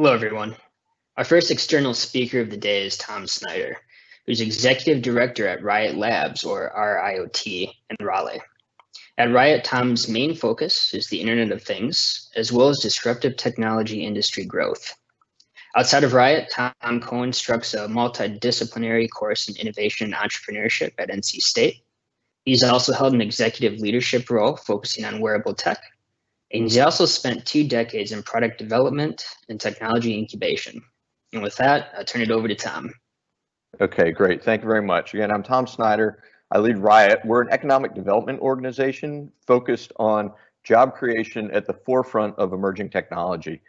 Hello, everyone. Our first external speaker of the day is Tom Snyder, who's Executive Director at RIoT Labs, or RIoT, in Raleigh. At RIoT, Tom's main focus is the Internet of Things, as well as disruptive technology industry growth. Outside of RIoT, Tom co-instructs a multidisciplinary course in innovation and entrepreneurship at NC State. He's also held an executive leadership role focusing on wearable tech, and he's also spent 2 decades in product development and technology incubation. And with that, I'll turn it over to Tom. Okay, great. Thank you very much. Again, I'm Tom Snyder. I lead RIoT. We're an economic development organization focused on job creation at the forefront of emerging technology.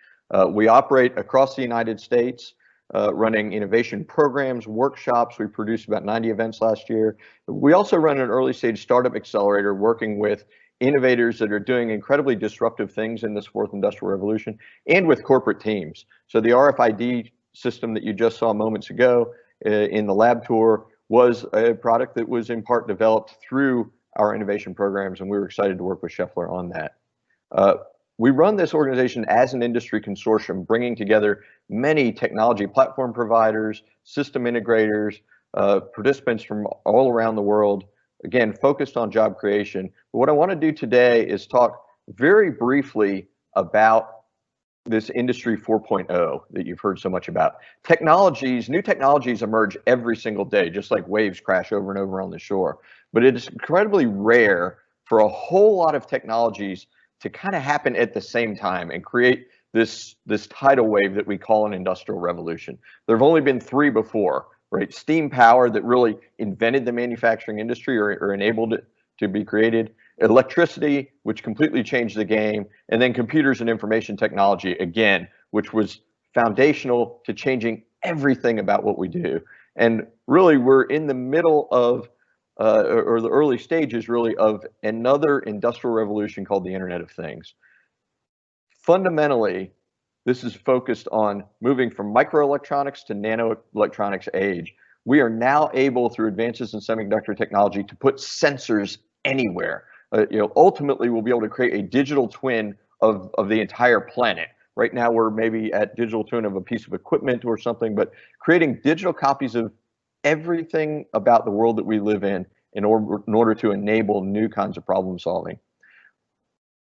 We operate across the United States, running innovation programs, workshops. We produced about 90 events last year. We also run an early stage startup accelerator working with innovators that are doing incredibly disruptive things in this fourth industrial revolution and with corporate teams. So the RFID system that you just saw moments ago in the lab tour was a product that was in part developed through our innovation programs, and we were excited to work with Schaeffler on that. We run this organization as an industry consortium, bringing together many technology platform providers, system integrators, participants from all around the world, again, focused on job creation. But what I want to do today is talk very briefly about this industry 4.0 that you've heard so much about. New technologies emerge every single day, just like waves crash over and over on the shore. But it is incredibly rare for a whole lot of technologies to kind of happen at the same time and create this tidal wave that we call an industrial revolution. There have only been 3 before, right? Steam power that really invented the manufacturing industry or enabled it to be created. Electricity, which completely changed the game, and then computers and information technology, again, which was foundational to changing everything about what we do. And really, we're in the middle of, or the early stages, really, of another industrial revolution called the Internet of Things. Fundamentally, this is focused on moving from microelectronics to nanoelectronics age. We are now able, through advances in semiconductor technology, to put sensors anywhere. Ultimately, we'll be able to create a digital twin of the entire planet. Right now, we're maybe at digital twin of a piece of equipment or something, but creating digital copies of everything about the world that we live in order to enable new kinds of problem solving.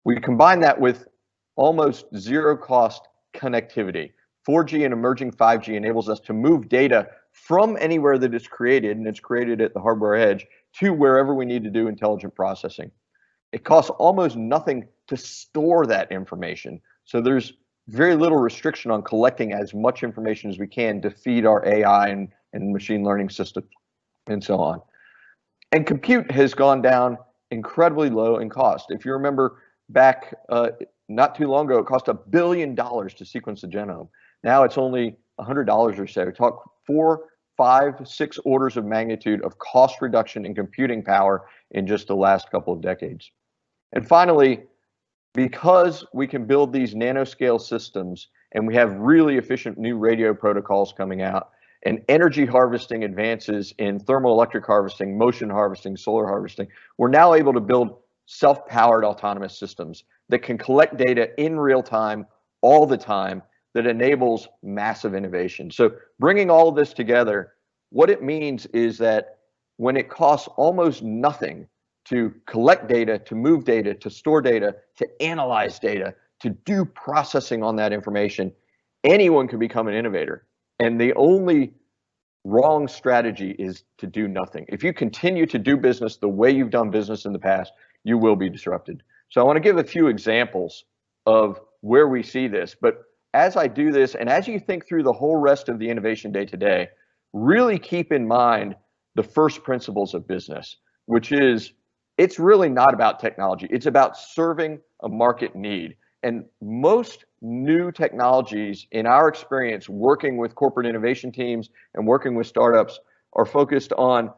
We combine that with almost zero cost connectivity. 4G and emerging 5G enables us to move data from anywhere that it's created, and it's created at the hardware edge, to wherever we need to do intelligent processing. It costs almost nothing to store that information. So there's very little restriction on collecting as much information as we can to feed our AI and machine learning systems and so on. And compute has gone down incredibly low in cost. If you remember back not too long ago, it cost $1 billion to sequence the genome. Now it's only $100 or so. Talk 4, 5, 6 orders of magnitude of cost reduction in computing power in just the last couple of decades. And finally, because we can build these nanoscale systems and we have really efficient new radio protocols coming out and energy harvesting advances in thermoelectric harvesting, motion harvesting, solar harvesting, we're now able to build self-powered autonomous systems that can collect data in real time, all the time, that enables massive innovation. So bringing all of this together, what it means is that when it costs almost nothing to collect data, to move data, to store data, to analyze data, to do processing on that information, anyone can become an innovator. And the only wrong strategy is to do nothing. If you continue to do business the way you've done business in the past, you will be disrupted. So I want to give a few examples of where we see this. But as I do this, and as you think through the whole rest of the Innovation Day today, really keep in mind the first principles of business, which is it's really not about technology. It's about serving a market need. And most new technologies, in our experience, working with corporate innovation teams and working with startups, are focused on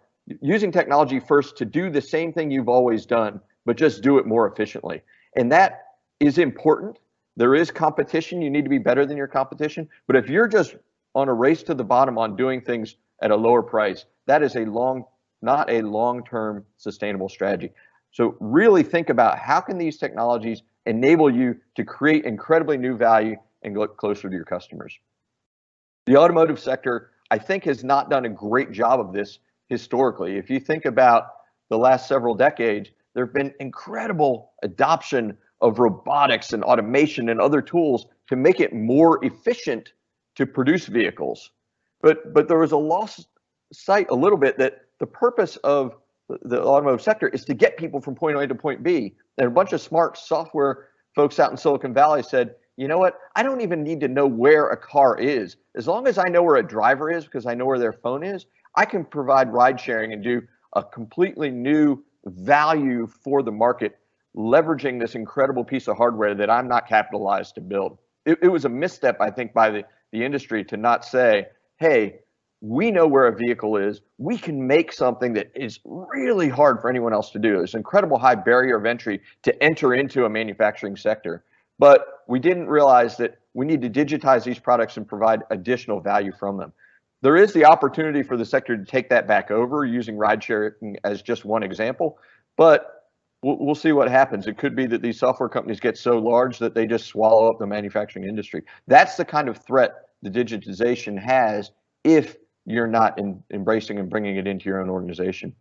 using technology first to do the same thing you've always done, but just do it more efficiently. And that is important. There is competition. You need to be better than your competition. But if you're just on a race to the bottom on doing things at a lower price, that is not a long-term sustainable strategy. So really think about how can these technologies enable you to create incredibly new value and look closer to your customers. The automotive sector, I think, has not done a great job of this historically. If you think about the last several decades, there have been incredible adoption of robotics and automation and other tools to make it more efficient to produce vehicles. But there was a lost sight a little bit that the purpose of the automotive sector is to get people from point A to point B. And a bunch of smart software folks out in Silicon Valley said, you know what, I don't even need to know where a car is. As long as I know where a driver is because I know where their phone is, I can provide ride sharing and do a completely new value for the market, leveraging this incredible piece of hardware that I'm not capitalized to build. It was a misstep, I think, by the industry to not say, hey, we know where a vehicle is. We can make something that is really hard for anyone else to do. There's an incredible high barrier of entry to enter into a manufacturing sector. But we didn't realize that we need to digitize these products and provide additional value from them. There is the opportunity for the sector to take that back over using ride sharing as just one example, but we'll see what happens. It could be that these software companies get so large that they just swallow up the manufacturing industry. That's the kind of threat the digitization has if you're not embracing and bringing it into your own organization.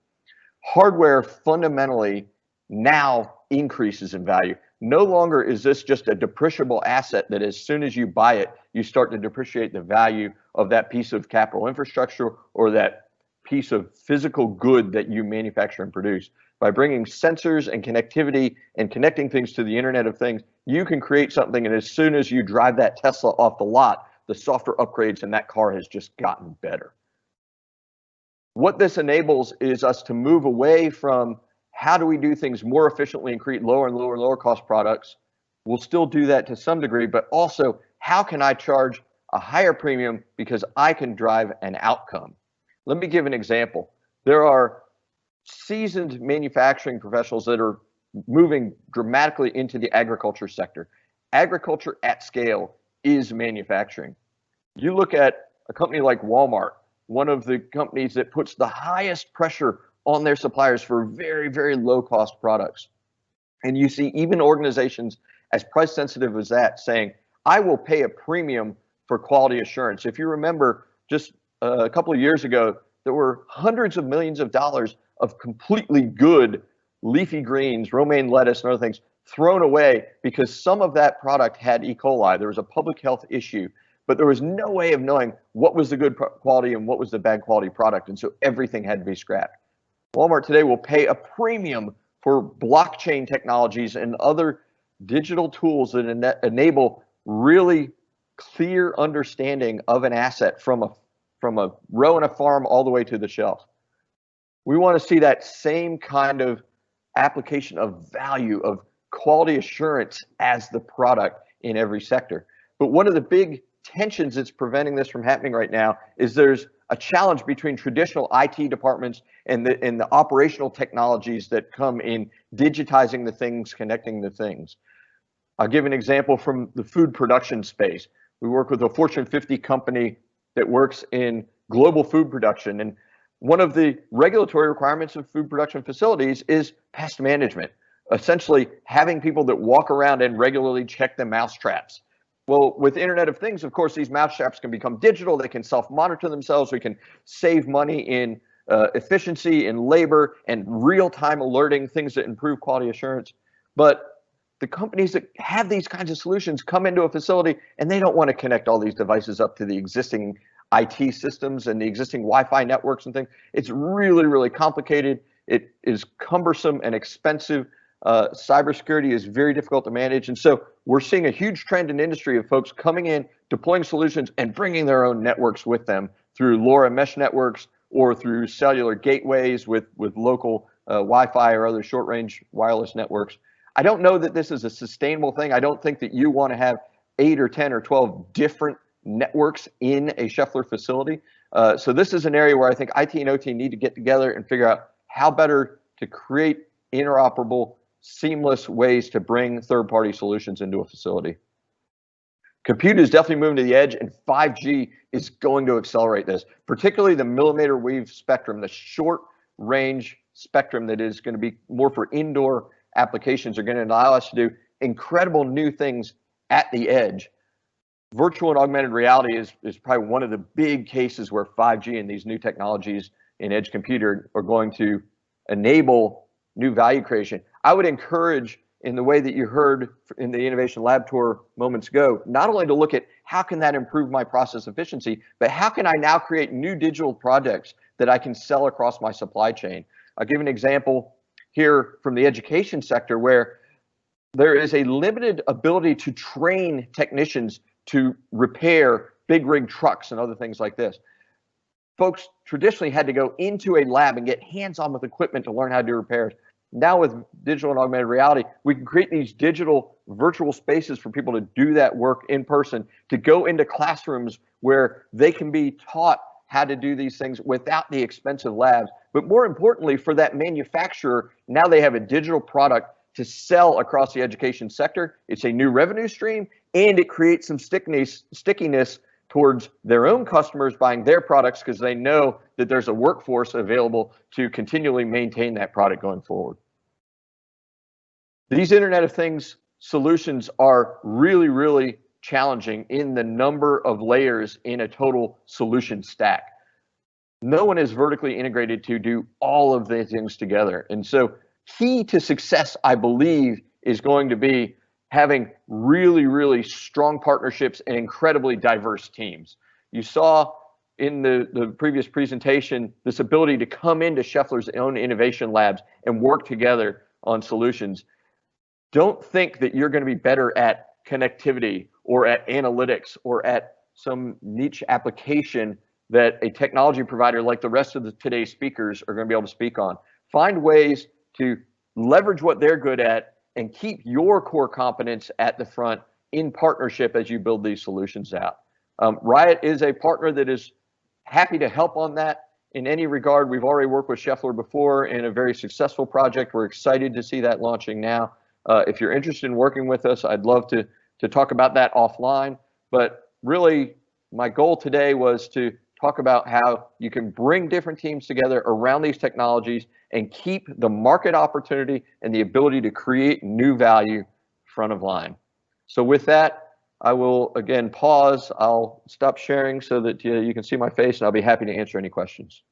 Hardware fundamentally now increases in value. No longer is this just a depreciable asset that as soon as you buy it, you start to depreciate the value of that piece of capital infrastructure or that piece of physical good that you manufacture and produce. By bringing sensors and connectivity and connecting things to the Internet of Things, you can create something, and as soon as you drive that Tesla off the lot, the software upgrades and that car has just gotten better. What this enables is us to move away from how do we do things more efficiently and create lower and lower and lower cost products. We'll still do that to some degree, but also how can I charge a higher premium because I can drive an outcome? Let me give an example. There are seasoned manufacturing professionals that are moving dramatically into the agriculture sector. Agriculture at scale is manufacturing. You look at a company like Walmart, one of the companies that puts the highest pressure on their suppliers for very, very low cost products. And you see even organizations as price sensitive as that saying, I will pay a premium for quality assurance. If you remember, just a couple of years ago, there were hundreds of millions of dollars of completely good leafy greens, romaine lettuce, and other things thrown away because some of that product had E. coli. There was a public health issue, but there was no way of knowing what was the good quality and what was the bad quality product. And so everything had to be scrapped. Walmart today will pay a premium for blockchain technologies and other digital tools that enable really clear understanding of an asset from a row in a farm all the way to the shelf. We want to see that same kind of application of value, of quality assurance as the product in every sector. But one of the big tensions that's preventing this from happening right now is there's a challenge between traditional IT departments and the operational technologies that come in digitizing the things, connecting the things. I'll give an example from the food production space. We work with a Fortune 50 company that works in global food production. And one of the regulatory requirements of food production facilities is pest management, essentially having people that walk around and regularly check the mouse traps. Well, with Internet of Things, of course, these mouse traps can become digital. They can self-monitor themselves. We can save money in efficiency, in labor, and real-time alerting, things that improve quality assurance. But the companies that have these kinds of solutions come into a facility and they don't want to connect all these devices up to the existing IT systems and the existing Wi-Fi networks and things. It's really, really complicated. It is cumbersome and expensive. Cybersecurity is very difficult to manage. And so we're seeing a huge trend in industry of folks coming in, deploying solutions, and bringing their own networks with them through LoRa mesh networks or through cellular gateways with local Wi-Fi or other short-range wireless networks. I don't know that this is a sustainable thing. I don't think that you want to have 8 or 10 or 12 different networks in a Schaeffler facility. So this is an area where I think IT and OT need to get together and figure out how better to create interoperable, seamless ways to bring third-party solutions into a facility. Compute is definitely moving to the edge, and 5G is going to accelerate this, particularly the millimeter wave spectrum, the short-range spectrum that is going to be more for indoor applications are going to allow us to do incredible new things at the edge. virtual and augmented reality is probably one of the big cases where 5G and these new technologies in edge computer are going to enable new value creation. I would encourage, in the way that you heard in the Innovation Lab tour moments ago, not only to look at how can that improve my process efficiency, but how can I now create new digital projects that I can sell across my supply chain. I'll give an example here from the education sector where there is a limited ability to train technicians to repair big rig trucks and other things like this. Folks traditionally had to go into a lab and get hands-on with equipment to learn how to do repairs. Now with digital and augmented reality, we can create these digital virtual spaces for people to do that work in person, to go into classrooms where they can be taught how to do these things without the expensive labs. But more importantly, for that manufacturer, now they have a digital product to sell across the education sector. It's a new revenue stream, and it creates some stickiness towards their own customers buying their products because they know that there's a workforce available to continually maintain that product going forward. These Internet of Things solutions are really, really challenging in the number of layers in a total solution stack. No one is vertically integrated to do all of the things together. And so key to success, I believe, is going to be having really, really strong partnerships and incredibly diverse teams. You saw in the previous presentation this ability to come into Schaeffler's own innovation labs and work together on solutions. Don't think that you're going to be better at connectivity or at analytics or at some niche application that a technology provider like the rest of today's speakers are going to be able to speak on. Find ways to leverage what they're good at and keep your core competence at the front in partnership as you build these solutions out. RIoT is a partner that is happy to help on that in any regard. We've already worked with Schaeffler before in a very successful project. We're excited to see that launching now. If you're interested in working with us, I'd love to talk about that offline. But really, my goal today was to talk about how you can bring different teams together around these technologies and keep the market opportunity and the ability to create new value front of line. So with that, I will again pause. I'll stop sharing so that you can see my face, and I'll be happy to answer any questions.